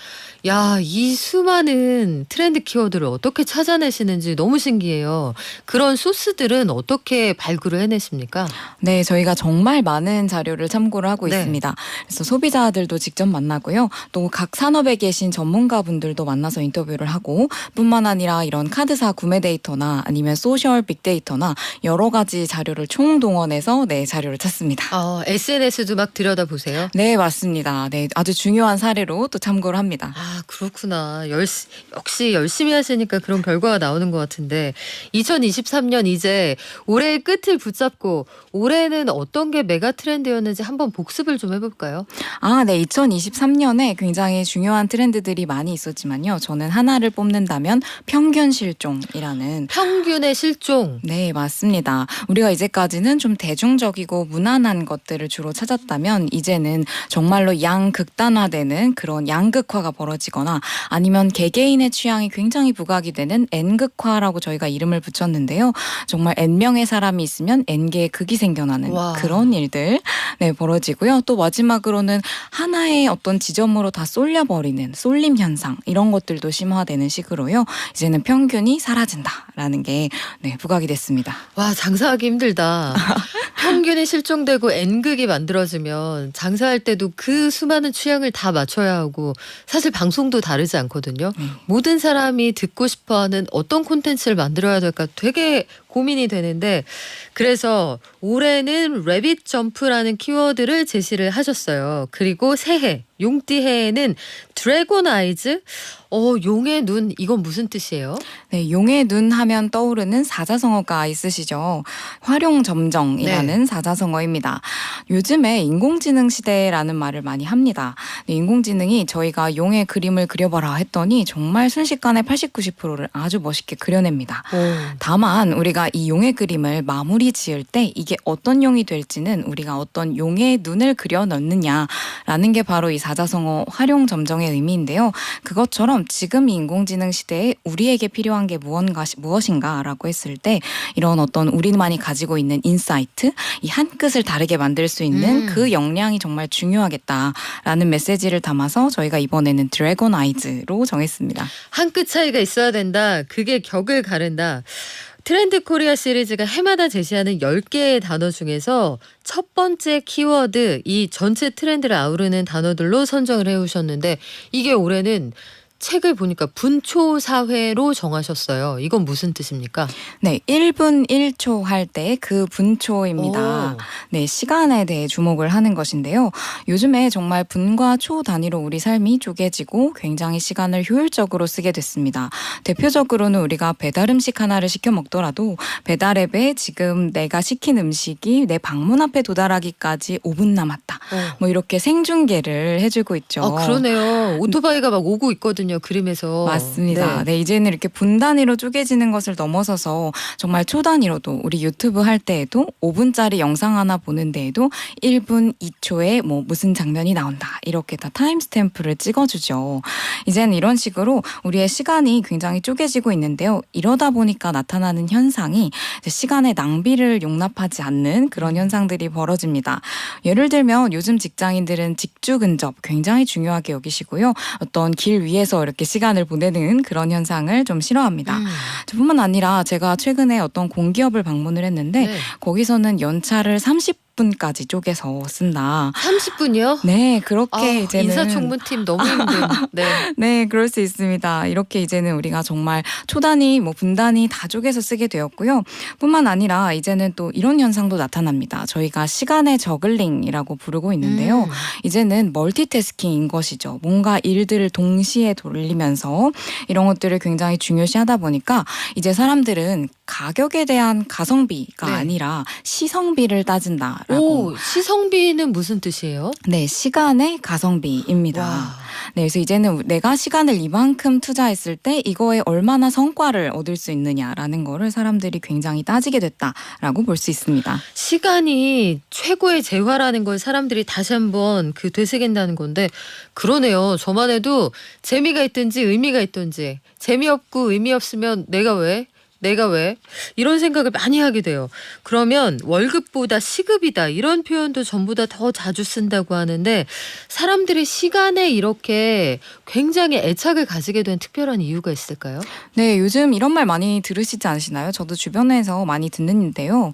A: 야, 이 수많은 트렌드 키워드를 어떻게 찾아내시는지 너무 신기해요. 그런 소스들은 어떻게 발굴을 해내십니까?
D: 네, 저희가 정말 많은 자료를 참고를 하고
A: 네.
D: 있습니다. 그래서 소비자들도 직접 만나고요. 또 각 산업에 계신 전문가분들도 만나서 인터뷰를 하고 뿐만 아니라 이런 카드사 구매 데이터나 아니면 소셜 빅데이터나 여러 가지 자료를 총동원해서 자료를 찾습니다.
A: SNS도 막 들여다보세요?
D: 네, 맞습니다. 네, 아주 중요한 사례로 또 참고를 합니다.
A: 아, 그렇구나. 역시 열심히 하시니까 그런 결과가 나오는 것 같은데 2023년 이제 올해의 끝을 붙잡고 올해는 어떤 게 메가 트렌드였는지 한번 복습을 좀 해볼까요?
D: 네. 2023년에 굉장히 중요한 트렌드들이 많이 있었지만요. 저는 하나를 뽑는다면 평균 실종이라는
A: 평균의 실종.
D: 네, 맞습니다. 우리가 이제까지는 좀 대중적이고 무난한 것들을 주로 찾았다면 이제는 정말로 양극단화되는 그런 양극화가 벌어지거나 아니면 개개인의 취향이 굉장히 부각이 되는 N극화라고 저희가 이름을 붙였는데요. 정말 N명의 사람이 있으면 N개의 극이 생겨나는
A: 와.
D: 그런 일들 벌어지고요. 또 마지막으로는 하나의 어떤 지점으로 다 쏠려버리는 쏠림 현상 이런 것들도 심화되는 식으로요. 이제는 평균이 사라진다라는 게 부각이 됐습니다.
A: 와, 장사하기 힘들다. 평균이 실종되고 N극이 만들어지면 장사할 때도 그 수많은 취향을 다 맞춰야 하고 사실 방송도 다르지 않거든요. 모든 사람이 듣고 싶어하는 어떤 콘텐츠를 만들어야 될까 되게 고민이 되는데 그래서 올해는 래빗 점프라는 키워드를 제시를 하셨어요. 그리고 새해 용띠해에는 드래곤 아이즈? 용의 눈, 이건 무슨 뜻이에요?
D: 네, 용의 눈 하면 떠오르는 사자성어가 있으시죠. 활용점정이라는 사자성어입니다. 요즘에 인공지능 시대라는 말을 많이 합니다. 네, 인공지능이 저희가 용의 그림을 그려봐라 했더니 정말 순식간에 80, 90%를 아주 멋있게 그려냅니다. 다만 우리가 이 용의 그림을 마무리 지을 때 이게 어떤 용이 될지는 우리가 어떤 용의 눈을 그려 넣느냐라는 게 바로 이 사자성어 활용점정의 의미인데요. 그것처럼 지금 이 인공지능 시대에 우리에게 필요한 게 무엇인가라고 했을 때 이런 어떤 우리만이 가지고 있는 인사이트, 이 한 끗을 다르게 만들 수 있는 그 역량이 정말 중요하겠다라는 메시지를 담아서 저희가 이번에는 드래곤 아이즈로 정했습니다.
A: 한 끗 차이가 있어야 된다. 그게 격을 가른다. 트렌드 코리아 시리즈가 해마다 제시하는 10개의 단어 중에서 첫 번째 키워드, 이 전체 트렌드를 아우르는 단어들로 선정을 해오셨는데 이게 올해는 책을 보니까 분초사회로 정하셨어요. 이건 무슨 뜻입니까?
D: 네, 1분 1초 할 때 그 분초입니다.
A: 오.
D: 네, 시간에 대해 주목을 하는 것인데요. 요즘에 정말 분과 초 단위로 우리 삶이 쪼개지고 굉장히 시간을 효율적으로 쓰게 됐습니다. 대표적으로는 우리가 배달 음식 하나를 시켜 먹더라도 배달앱에 지금 내가 시킨 음식이 내 방문 앞에 도달하기까지 5분 남았다. 뭐 이렇게 생중계를 해주고 있죠.
A: 그러네요. 오토바이가 막 오고 있거든요. 보이거든요. 그림에서.
D: 맞습니다. 네, 이제는 이렇게 분 단위로 쪼개지는 것을 넘어서서 정말 초 단위로도 우리 유튜브 할 때에도 5분짜리 영상 하나 보는 데에도 1분 2초에 뭐 무슨 장면이 나온다. 이렇게 다 타임 스탬프를 찍어주죠. 이제는 이런 식으로 우리의 시간이 굉장히 쪼개지고 있는데요. 이러다 보니까 나타나는 현상이 이제 시간의 낭비를 용납하지 않는 그런 현상들이 벌어집니다. 예를 들면 요즘 직장인들은 직주 근접 굉장히 중요하게 여기시고요. 어떤 길 위에서 이렇게 시간을 보내는 그런 현상을 좀 싫어합니다. 뿐만 아니라 제가 최근에 어떤 공기업을 방문을 했는데
A: 네.
D: 거기서는 연차를 30분까지 쪼개서 쓴다.
A: 30분이요?
D: 네, 그렇게 이제는
A: 인사총무팀 너무 힘든. 네.
D: 네, 그럴 수 있습니다. 이렇게 이제는 우리가 정말 초단위, 뭐 분단위 다 쪼개서 쓰게 되었고요. 뿐만 아니라 이제는 또 이런 현상도 나타납니다. 저희가 시간의 저글링이라고 부르고 있는데요. 이제는 멀티태스킹인 것이죠. 뭔가 일들을 동시에 돌리면서 이런 것들을 굉장히 중요시하다 보니까 이제 사람들은 가격에 대한 가성비가
A: 네.
D: 아니라 시성비를 따진다라고.
A: 오, 시성비는 무슨 뜻이에요?
D: 네, 시간의 가성비입니다.
A: 와.
D: 네, 그래서 이제는 내가 시간을 이만큼 투자했을 때 이거에 얼마나 성과를 얻을 수 있느냐라는 거를 사람들이 굉장히 따지게 됐다라고 볼 수 있습니다.
A: 시간이 최고의 재화라는 걸 사람들이 다시 한번 되새긴다는 건데 그러네요. 저만 해도 재미가 있든지 의미가 있든지 재미없고 의미 없으면 내가 왜? 이런 생각을 많이 하게 돼요. 그러면 월급보다 시급이다 이런 표현도 전보다 더 자주 쓴다고 하는데 사람들이 시간에 이렇게 굉장히 애착을 가지게 된 특별한 이유가 있을까요?
D: 네, 요즘 이런 말 많이 들으시지 않으시나요? 저도 주변에서 많이 듣는데요.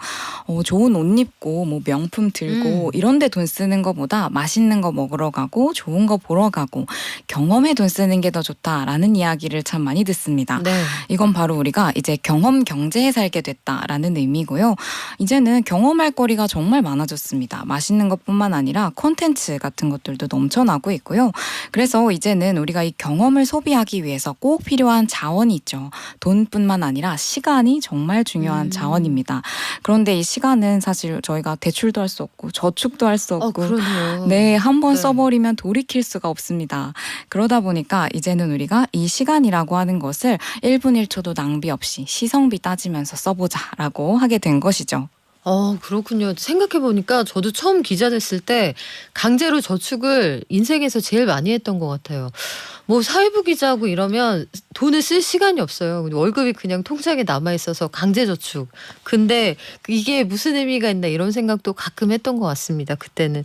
D: 좋은 옷 입고 뭐 명품 들고 이런 데 돈 쓰는 것보다 맛있는 거 먹으러 가고 좋은 거 보러 가고 경험에 돈 쓰는 게 더 좋다라는 이야기를 참 많이 듣습니다.
A: 네.
D: 이건 바로 우리가 이제 경험 경제에 살게 됐다라는 의미고요. 이제는 경험할 거리가 정말 많아졌습니다. 맛있는 것뿐만 아니라 콘텐츠 같은 것들도 넘쳐나고 있고요. 그래서 이제는 우리가 이 경험을 소비하기 위해서 꼭 필요한 자원이 있죠. 돈뿐만 아니라 시간이 정말 중요한 자원입니다. 그런데 이 시간은 사실 저희가 대출도 할 수 없고 저축도 할 수 없고
A: 그러네요.
D: 네, 한 번
A: 네.
D: 써버리면 돌이킬 수가 없습니다. 그러다 보니까 이제는 우리가 이 시간이라고 하는 것을 1분 1초도 낭비 없이 시성비 따지면서 써보자라고 하게 된 것이죠.
A: 그렇군요. 생각해보니까 저도 처음 기자 됐을 때 강제로 저축을 인생에서 제일 많이 했던 것 같아요. 뭐 사회부 기자하고 이러면 돈을 쓸 시간이 없어요. 월급이 그냥 통장에 남아있어서 강제저축. 근데 이게 무슨 의미가 있나 이런 생각도 가끔 했던 것 같습니다. 그때는.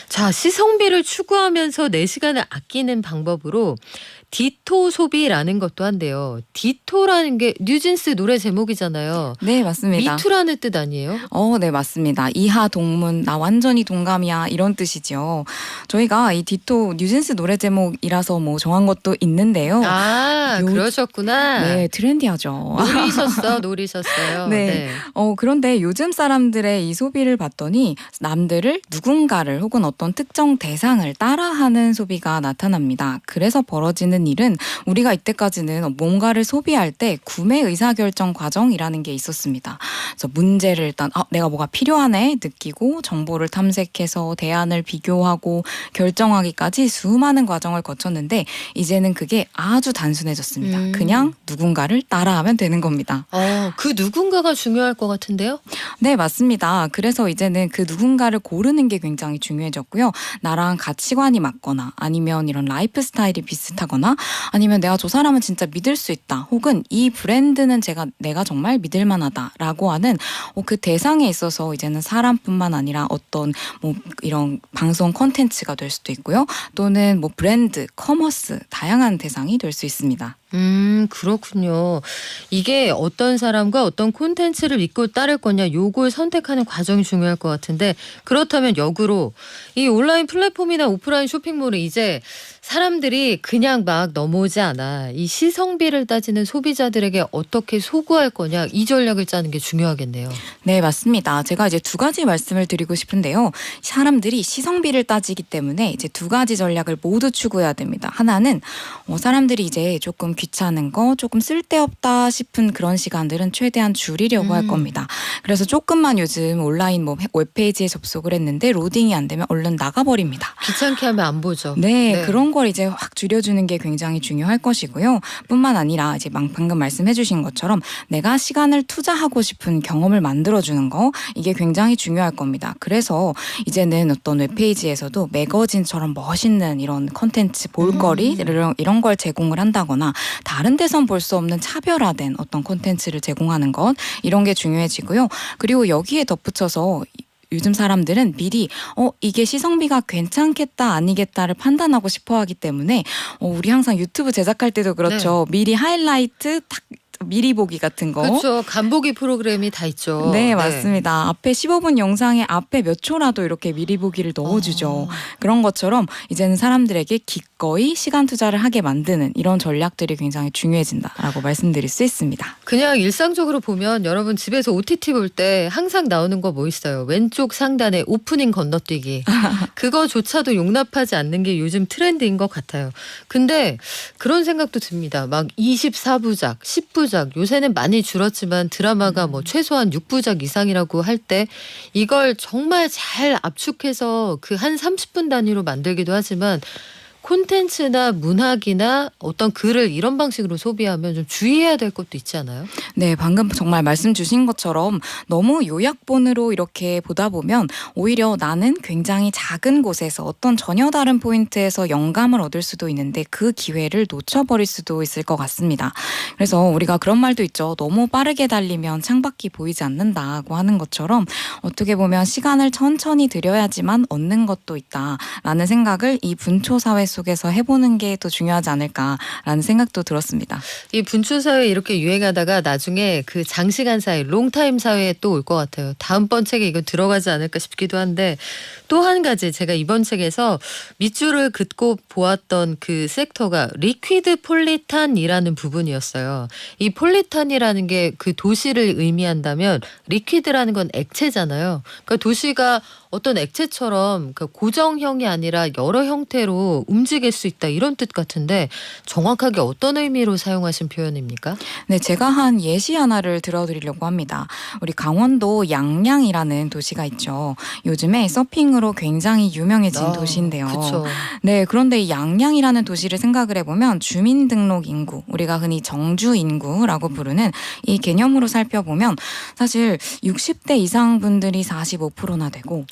A: 자, 시성비를 추구하면서 내 시간을 아끼는 방법으로 디토 소비라는 것도 한대요. 디토라는 게 뉴진스 노래 제목이잖아요.
D: 네, 맞습니다.
A: 미투라는 뜻 아니에요?
D: 네, 맞습니다. 이하 동문, 나 완전히 동감이야 이런 뜻이죠. 저희가 이 디토 뉴진스 노래 제목이라서 뭐 정한 것도 있는데요.
A: 그러셨구나.
D: 네, 트렌디하죠.
A: 노리셨어요.
D: 네. 그런데 요즘 사람들의 이 소비를 봤더니 남들을 누군가를 혹은 어떤 특정 대상을 따라하는 소비가 나타납니다. 그래서 벌어지는 일은 우리가 이때까지는 뭔가를 소비할 때 구매 의사결정 과정이라는 게 있었습니다. 그래서 문제를 일단 내가 뭐가 필요하네 느끼고 정보를 탐색해서 대안을 비교하고 결정하기까지 수많은 과정을 거쳤는데 이제는 그게 아주 단순해졌습니다. 그냥 누군가를 따라하면 되는 겁니다.
A: 그 누군가가 중요할 것 같은데요?
D: 네, 맞습니다. 그래서 이제는 그 누군가를 고르는 게 굉장히 중요해졌고요. 나랑 가치관이 맞거나 아니면 이런 라이프 스타일이 비슷하거나 아니면 내가 저 사람은 진짜 믿을 수 있다. 혹은 이 브랜드는 내가 정말 믿을 만하다라고 하는 그 대상에 있어서 이제는 사람뿐만 아니라 어떤 뭐 이런 방송 콘텐츠가 될 수도 있고요. 또는 뭐 브랜드, 커머스 다양한 대상이 될 수 있습니다.
A: 그렇군요. 이게 어떤 사람과 어떤 콘텐츠를 믿고 따를 거냐 요걸 선택하는 과정이 중요할 것 같은데 그렇다면 역으로 이 온라인 플랫폼이나 오프라인 쇼핑몰은 이제 사람들이 그냥 막 넘어오지 않아. 이 시성비를 따지는 소비자들에게 어떻게 소구할 거냐 이 전략을 짜는 게 중요하겠네요.
D: 네, 맞습니다. 제가 이제 두 가지 말씀을 드리고 싶은데요. 사람들이 시성비를 따지기 때문에 이제 두 가지 전략을 모두 추구해야 됩니다. 하나는 사람들이 이제 조금 귀찮은 거, 조금 쓸데없다 싶은 그런 시간들은 최대한 줄이려고 할 겁니다. 그래서 조금만 요즘 온라인 뭐 웹페이지에 접속을 했는데 로딩이 안 되면 얼른 나가버립니다.
A: 귀찮게 하면 안 보죠.
D: 네, 그런 걸 이제 확 줄여주는 게 굉장히 중요할 것이고요. 뿐만 아니라 이제 방금 말씀해주신 것처럼 내가 시간을 투자하고 싶은 경험을 만들어주는 거, 이게 굉장히 중요할 겁니다. 그래서 이제는 어떤 웹페이지에서도 매거진처럼 멋있는 이런 컨텐츠, 볼거리 이런 걸 제공을 한다거나 다른 데선 볼 수 없는 차별화된 어떤 컨텐츠를 제공하는 것, 이런 게 중요해지고요. 그리고 여기에 덧붙여서 요즘 사람들은 미리 이게 시성비가 괜찮겠다 아니겠다를 판단하고 싶어 하기 때문에 우리 항상 유튜브 제작할 때도 그렇죠. 미리 하이라이트 딱 미리 보기 같은 거.
A: 그렇죠. 간보기 프로그램이 다 있죠.
D: 네, 맞습니다. 앞에 15분 영상에 앞에 몇 초라도 이렇게 미리 보기를 넣어주죠. 그런 것처럼 이제는 사람들에게 기꺼이 시간 투자를 하게 만드는 이런 전략들이 굉장히 중요해진다라고 말씀드릴 수 있습니다.
A: 그냥 일상적으로 보면 여러분 집에서 OTT 볼 때 항상 나오는 거 뭐 있어요? 왼쪽 상단에 오프닝 건너뛰기. 그거조차도 용납하지 않는 게 요즘 트렌드인 것 같아요. 근데 그런 생각도 듭니다. 막 24부작, 10부작, 요새는 많이 줄었지만 드라마가 뭐 최소한 6부작 이상이라고 할 때 이걸 정말 잘 압축해서 그 한 30분 단위로 만들기도 하지만 콘텐츠나 문학이나 어떤 글을 이런 방식으로 소비하면 좀 주의해야 될 것도 있지 않아요?
D: 네, 방금 정말 말씀 주신 것처럼 너무 요약본으로 이렇게 보다 보면 오히려 나는 굉장히 작은 곳에서 어떤 전혀 다른 포인트에서 영감을 얻을 수도 있는데 그 기회를 놓쳐버릴 수도 있을 것 같습니다. 그래서 우리가 그런 말도 있죠. 너무 빠르게 달리면 창밖이 보이지 않는다고 하는 것처럼 어떻게 보면 시간을 천천히 들여야지만 얻는 것도 있다라는 생각을 이 분초 사회 속에서 해보는 게 또 중요하지 않을까라는 생각도 들었습니다.
A: 이 분초 사회 이렇게 유행하다가 나중에 그 장시간 사회, 롱타임 사회에 또 올 것 같아요. 다음번 책에 이거 들어가지 않을까 싶기도 한데 또 한 가지 제가 이번 책에서 밑줄을 긋고 보았던 그 섹터가 리퀴드 폴리탄이라는 부분이었어요. 이 폴리탄이라는 게 그 도시를 의미한다면 리퀴드라는 건 액체잖아요. 그러니까 도시가 어떤 액체처럼 그 고정형이 아니라 여러 형태로 움직일 수 있다 이런 뜻 같은데 정확하게 어떤 의미로 사용하신 표현입니까?
D: 네, 제가 한 예시 하나를 들어드리려고 합니다. 우리 강원도 양양이라는 도시가 있죠. 요즘에 서핑으로 굉장히 유명해진 도시인데요.
A: 그렇죠.
D: 네, 그런데 이 양양이라는 도시를 생각을 해보면 주민등록 인구, 우리가 흔히 정주 인구라고 부르는 이 개념으로 살펴보면 사실 60대 이상 분들이 45%나 되고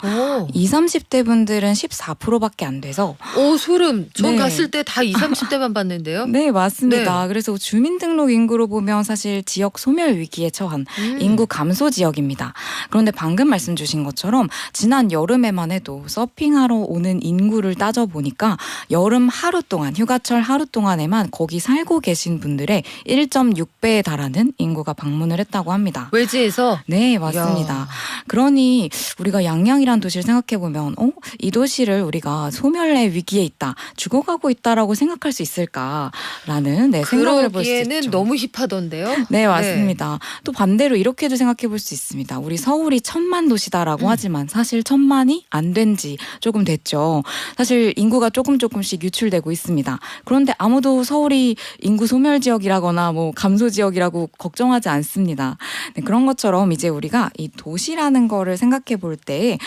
D: 20, 30대 분들은 14%밖에 안 돼서
A: 오 소름. 전
D: 네.
A: 갔을 때 다 20, 30대만 봤는데요.
D: 네, 맞습니다. 그래서 주민등록 인구로 보면 사실 지역 소멸 위기에 처한 인구 감소 지역입니다. 그런데 방금 말씀 주신 것처럼 지난 여름에만 해도 서핑하러 오는 인구를 따져보니까 여름 하루 동안, 휴가철 하루 동안에만 거기 살고 계신 분들의 1.6배에 달하는 인구가 방문을 했다고 합니다.
A: 외지에서
D: 네, 맞습니다.
A: 이야.
D: 그러니 우리가 양양이란 도시를 생각해보면 이 도시를 우리가 소멸의 위기에 있다, 죽어가고 있다라고 생각할 수 있을까라는 생각을 해볼 수
A: 그러기에는
D: 있죠.
A: 너무 힙하던데요.
D: 네, 맞습니다. 또 반대로 이렇게도 생각해 볼 수 있습니다. 우리 서울이 1000만 도시다라고 하지만 사실 1000만이 안 된 지 조금 됐죠. 사실 인구가 조금씩 유출되고 있습니다. 그런데 아무도 서울이 인구 소멸 지역이라거나 뭐 감소 지역이라고 걱정하지 않습니다. 네, 그런 것처럼 이제 우리가 이 도시라는 거를 생각해 볼 때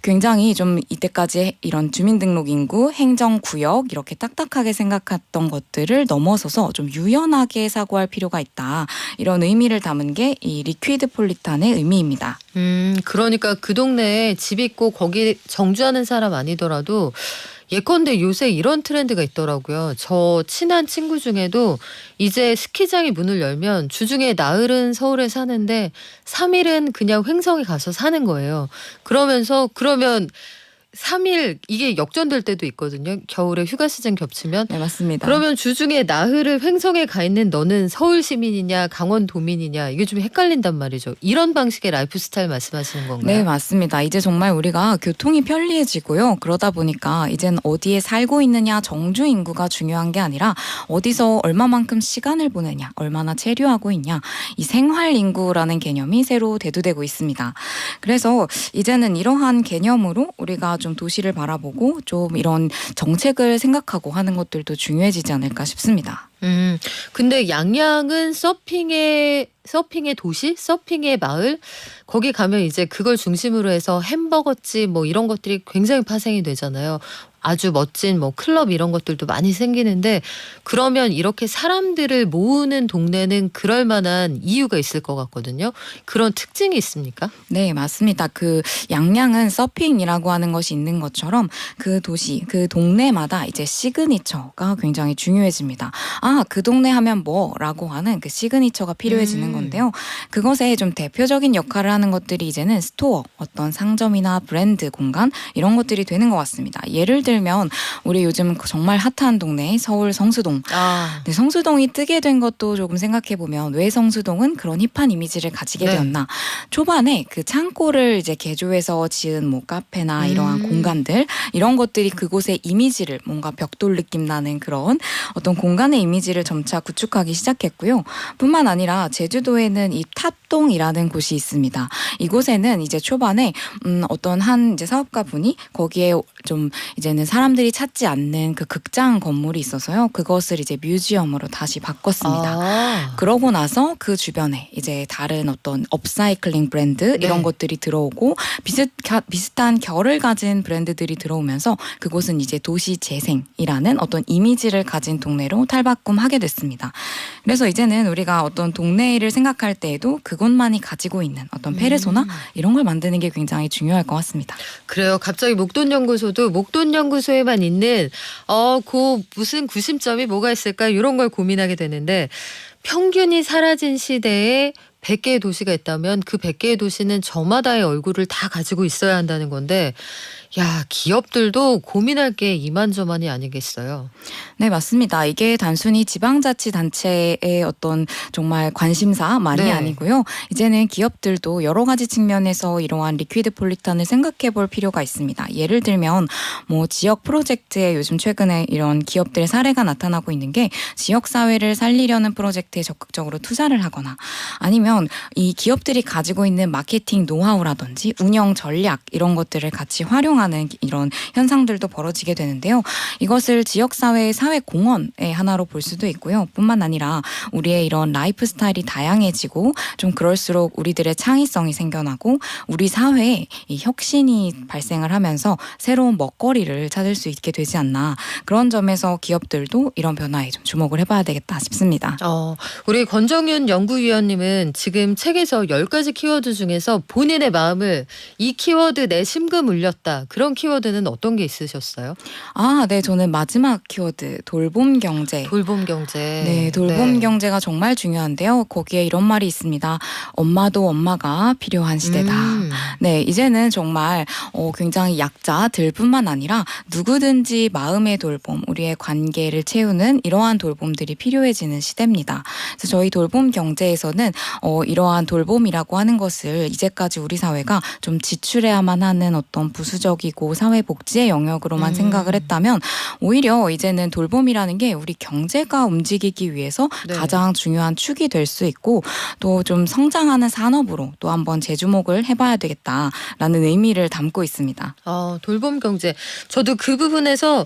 D: 굉장히 좀 이때까지 이런 주민등록 인구, 행정구역 이렇게 딱딱하게 생각했던 것들을 넘어서서 좀 유연하게 사고할 필요가 있다. 이런 의미를 담은 게 이 리퀴드 폴리탄의 의미입니다.
A: 그러니까 그 동네에 집 있고 거기 정주하는 사람 아니더라도 예컨대 요새 이런 트렌드가 있더라고요. 저 친한 친구 중에도 이제 스키장이 문을 열면 주중에 나흘은 서울에 사는데 3일은 그냥 횡성에 가서 사는 거예요. 그러면 3일 이게 역전될 때도 있거든요. 겨울에 휴가 시즌 겹치면.
D: 네, 맞습니다.
A: 그러면 주중에 나흘을 횡성에 가 있는 너는 서울 시민이냐 강원도민이냐 이게 좀 헷갈린단 말이죠. 이런 방식의 라이프 스타일 말씀하시는 건가요?
D: 네, 맞습니다. 이제 정말 우리가 교통이 편리해지고요. 그러다 보니까 이젠 어디에 살고 있느냐, 정주 인구가 중요한 게 아니라 어디서 얼마만큼 시간을 보내냐, 얼마나 체류하고 있냐, 이 생활 인구라는 개념이 새로 대두되고 있습니다. 그래서 이제는 이러한 개념으로 우리가 좀 도시를 바라보고 좀 이런 정책을 생각하고 하는 것들도 중요해지지 않을까 싶습니다.
A: 근데 양양은 서핑의 도시, 서핑의 마을, 거기 가면 이제 그걸 중심으로 해서 햄버거집 뭐 이런 것들이 굉장히 파생이 되잖아요. 아주 멋진 뭐 클럽 이런 것들도 많이 생기는데, 그러면 이렇게 사람들을 모으는 동네는 그럴 만한 이유가 있을 것 같거든요. 그런 특징이 있습니까?
D: 네, 맞습니다. 그 양양은 서핑이라고 하는 것이 있는 것처럼 그 도시, 그 동네마다 이제 시그니처가 굉장히 중요해집니다. 아, 그 동네 하면 뭐라고 하는 그 시그니처가 필요해지는 건데요. 그것에 좀 대표적인 역할을 하는 것들이 이제는 스토어, 어떤 상점이나 브랜드 공간 이런 것들이 되는 것 같습니다. 예를 들면 우리 요즘 정말 핫한 동네 서울 성수동. 네, 성수동이 뜨게 된 것도 조금 생각해 보면 왜 성수동은 그런 힙한 이미지를 가지게
A: 네.
D: 되었나? 초반에 그 창고를 이제 개조해서 지은 뭐 카페나 이러한 공간들 이런 것들이 그곳의 이미지를 뭔가 벽돌 느낌 나는 그런 어떤 공간의 이미지를 점차 구축하기 시작했고요. 뿐만 아니라 제주도에는 이 탑동이라는 곳이 있습니다. 이곳에는 이제 초반에 어떤 한 이제 사업가 분이 거기에 좀 이제는 사람들이 찾지 않는 그 극장 건물이 있어서요. 그것을 이제 뮤지엄으로 다시 바꿨습니다. 그러고 나서 그 주변에 이제 다른 어떤 업사이클링 브랜드
A: 네.
D: 이런 것들이 들어오고 비슷한 결을 가진 브랜드들이 들어오면서 그곳은 이제 도시 재생이라는 어떤 이미지를 가진 동네로 탈바꿈하게 됐습니다. 그래서 이제는 우리가 어떤 동네를 생각할 때에도 그곳만이 가지고 있는 어떤 페르소나 이런 걸 만드는 게 굉장히 중요할 것 같습니다.
A: 그래요. 갑자기 목돈연구소도 목돈연구소에만 있는 그 무슨 구심점이 뭐가 있을까 이런 걸 고민하게 되는데, 평균이 사라진 시대에 100개의 도시가 있다면 그 100개의 도시는 저마다의 얼굴을 다 가지고 있어야 한다는 건데, 야, 기업들도 고민할 게 이만저만이 아니겠어요.
D: 네, 맞습니다. 이게 단순히 지방자치단체의 어떤 정말 관심사만이
A: 네.
D: 아니고요. 이제는 기업들도 여러 가지 측면에서 이러한 리퀴드 폴리탄을 생각해 볼 필요가 있습니다. 예를 들면 뭐 지역 프로젝트에 요즘 최근에 이런 기업들의 사례가 나타나고 있는 게 지역사회를 살리려는 프로젝트에 적극적으로 투자를 하거나, 아니면 이 기업들이 가지고 있는 마케팅 노하우라든지 운영 전략 이런 것들을 같이 활용하는 이런 현상들도 벌어지게 되는데요. 이것을 지역사회의 사회공헌의 하나로 볼 수도 있고요. 뿐만 아니라 우리의 이런 라이프 스타일이 다양해지고 좀 그럴수록 우리들의 창의성이 생겨나고 우리 사회에 이 혁신이 발생을 하면서 새로운 먹거리를 찾을 수 있게 되지 않나. 그런 점에서 기업들도 이런 변화에 좀 주목을 해봐야 되겠다 싶습니다.
A: 우리 권정윤 연구위원님은 지금 책에서 10가지 키워드 중에서 본인의 마음을 이 키워드 내 심금 울렸다, 그런 키워드는 어떤 게 있으셨어요?
D: 아, 네. 저는 마지막 키워드 돌봄 경제.
A: 돌봄 경제.
D: 네, 돌봄 경제가 정말 중요한데요. 거기에 이런 말이 있습니다. 엄마도 엄마가 필요한 시대다. 네, 이제는 정말 굉장히 약자들뿐만 아니라 누구든지 마음의 돌봄, 우리의 관계를 채우는 이러한 돌봄들이 필요해지는 시대입니다. 그래서 저희 돌봄 경제에서는 이러한 돌봄이라고 하는 것을 이제까지 우리 사회가 좀 지출해야만 하는 어떤 부수적이고 사회복지의 영역으로만 생각을 했다면, 오히려 이제는 돌봄이라는 게 우리 경제가 움직이기 위해서
A: 네.
D: 가장 중요한 축이 될 수 있고, 또 좀 성장하는 산업으로 또 한번 재주목을 해봐야 되겠다라는 의미를 담고 있습니다.
A: 돌봄 경제. 저도 그 부분에서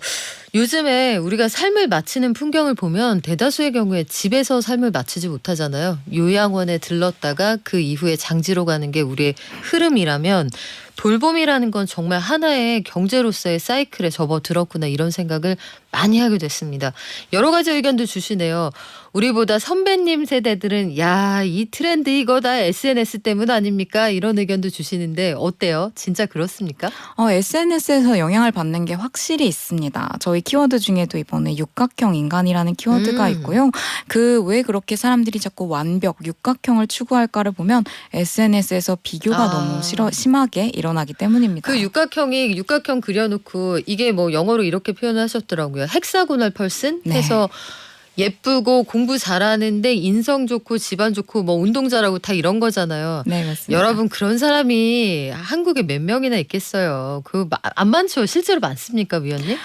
A: 요즘에 우리가 삶을 마치는 풍경을 보면 대다수의 경우에 집에서 삶을 마치지 못하잖아요. 요양원에 들렀다가 그 이후에 장지로 가는 게 우리의 흐름이라면, 돌봄이라는 건 정말 하나의 경제로서의 사이클에 접어들었구나, 이런 생각을 많이 하게 됐습니다. 여러 가지 의견도 주시네요. 우리보다 선배님 세대들은 야, 이 트렌드 이거 다 SNS 때문 아닙니까? 이런 의견도 주시는데 어때요? 진짜 그렇습니까?
D: SNS에서 영향을 받는 게 확실히 있습니다. 저희 키워드 중에도 이번에 육각형 인간이라는 키워드가 있고요. 그 왜 그렇게 사람들이 자꾸 완벽, 육각형을 추구할까를 보면 SNS에서 비교가 너무 심하게 일어나기 때문입니다.
A: 그 육각형 그려놓고 이게 뭐 영어로 이렇게 표현하셨더라고요. 헥사고널 펄슨
D: 네.
A: 해서 예쁘고 공부 잘하는데 인성 좋고 집안 좋고 뭐 운동 잘하고 다 이런 거잖아요.
D: 네, 맞습니다.
A: 여러분, 그런 사람이 한국에 몇 명이나 있겠어요. 안 많죠? 실제로 많습니까, 위원님?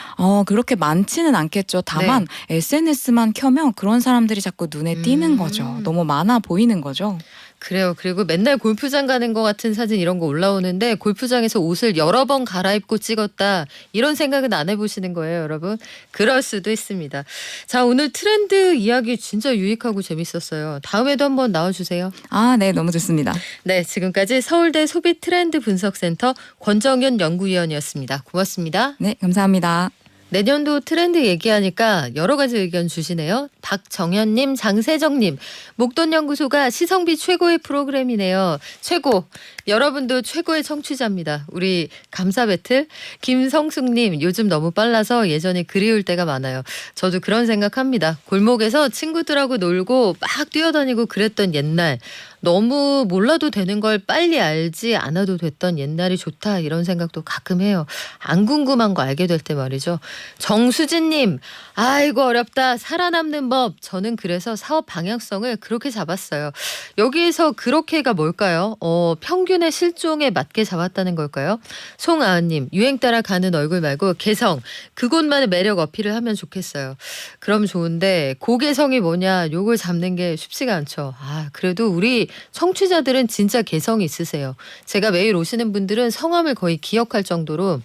D: 그렇게 많지는 않겠죠. 다만 SNS만 켜면 그런 사람들이 자꾸 눈에 띄는 거죠. 너무 많아 보이는 거죠.
A: 그래요. 그리고 맨날 골프장 가는 것 같은 사진 이런 거 올라오는데 골프장에서 옷을 여러 번 갈아입고 찍었다. 이런 생각은 안 해보시는 거예요, 여러분? 그럴 수도 있습니다. 자, 오늘 트렌드 이야기 진짜 유익하고 재밌었어요. 다음에도 한번 나와주세요.
D: 아, 네, 너무 좋습니다.
A: 네, 지금까지 서울대 소비 트렌드 분석센터 권정윤 연구위원이었습니다. 고맙습니다.
D: 네, 감사합니다.
A: 내년도 트렌드 얘기하니까 여러 가지 의견 주시네요. 박정현님, 장세정님, 목돈연구소가 시성비 최고의 프로그램이네요. 최고. 여러분도 최고의 청취자입니다. 우리 감사 배틀. 김성숙님, 요즘 너무 빨라서 예전에 그리울 때가 많아요. 저도 그런 생각합니다. 골목에서 친구들하고 놀고 막 뛰어다니고 그랬던 옛날. 너무 몰라도 되는 걸 빨리 알지 않아도 됐던 옛날이 좋다 이런 생각도 가끔 해요. 안 궁금한 거 알게 될 때 말이죠. 정수진님, 아이고 어렵다. 살아남는 법. 저는 그래서 사업 방향성을 그렇게 잡았어요. 여기에서 그렇게가 뭘까요? 평균의 실종에 맞게 잡았다는 걸까요? 송아은님, 유행 따라 가는 얼굴 말고 개성. 그곳만의 매력 어필을 하면 좋겠어요. 그럼 좋은데 고개성이 뭐냐 요걸 잡는 게 쉽지가 않죠. 그래도 우리 청취자들은 진짜 개성이 있으세요. 제가 매일 오시는 분들은 성함을 거의 기억할 정도로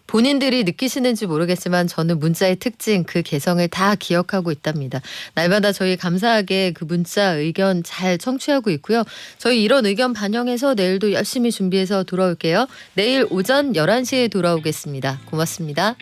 A: 본인들이 느끼시는지 모르겠지만 저는 문자의 특징, 그 개성을 다 기억하고 있답니다. 날마다 저희 감사하게 그 문자 의견 잘 청취하고 있고요. 저희 이런 의견 반영해서 내일도 열심히 준비해서 돌아올게요. 내일 오전 11시에 돌아오겠습니다. 고맙습니다.